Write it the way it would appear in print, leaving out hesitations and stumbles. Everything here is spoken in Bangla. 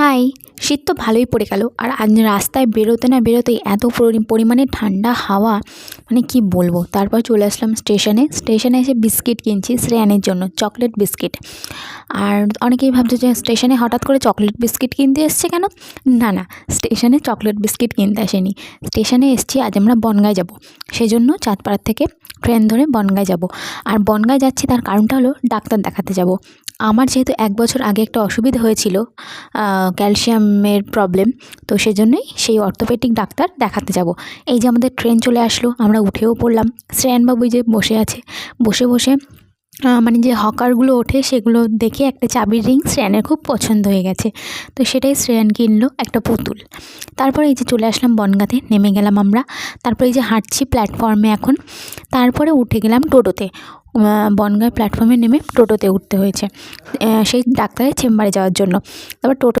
হাই। শীত তো ভালোই পড়ে গেল, আর আজ রাস্তায় বেরোতে না বেরোতেই এত পরিমাণে ঠান্ডা হাওয়া, মানে কি বলবো। তারপর চলে আসলাম স্টেশনে এসে বিস্কিট কিনছি শ্রেয়ানের জন্য, চকলেট বিস্কিট। আর অনেকেই ভাবছে যে স্টেশনে হঠাৎ করে চকলেট বিস্কিট কিনতে এসছে কেন। না না, স্টেশনে চকলেট বিস্কিট কিনতে আসেনি, স্টেশনে এসছি আজ আমরা বনগাঁ যাব, সেজন্য চাঁদপাড়ার থেকে ট্রেন ধরে বনগাঁ যাব। আর বনগাঁ যাচ্ছি তার কারণটা হলো ডাক্তার দেখাতে যাব। আমার যেহেতু 1 বছর আগে একটা অসুবিধা হয়েছিল, ক্যালসিয়ামের প্রবলেম, তো সেজন্যই সেই অর্থোপেডিক ডাক্তার দেখাতে যাব। এই যে আমাদের ট্রেন চলে আসলো, আমরা উঠেও পড়লাম। শ্রেয়ানবাবু যে বসে আছে, বসে বসে মানে যে হকারগুলো ওঠে সেগুলো দেখে একটা চাবির রিং শ্রেয়ানের খুব পছন্দ হয়ে গেছে, তো সেটাই শ্রেয়ান কিনলো, একটা পুতুল। তারপরে এই যে চলে আসলাম বনগাঁতে, নেমে গেলাম আমরা। তারপরে এই যে হাঁটছি প্ল্যাটফর্মে এখন, তারপরে উঠে গেলাম টোটোতে। বনগাঁ প্ল্যাটফর্মে নেমে টোটোতে উঠতে হয়েছে সেই ডাক্তারের চেম্বারে যাওয়ার জন্য। তারপর টোটো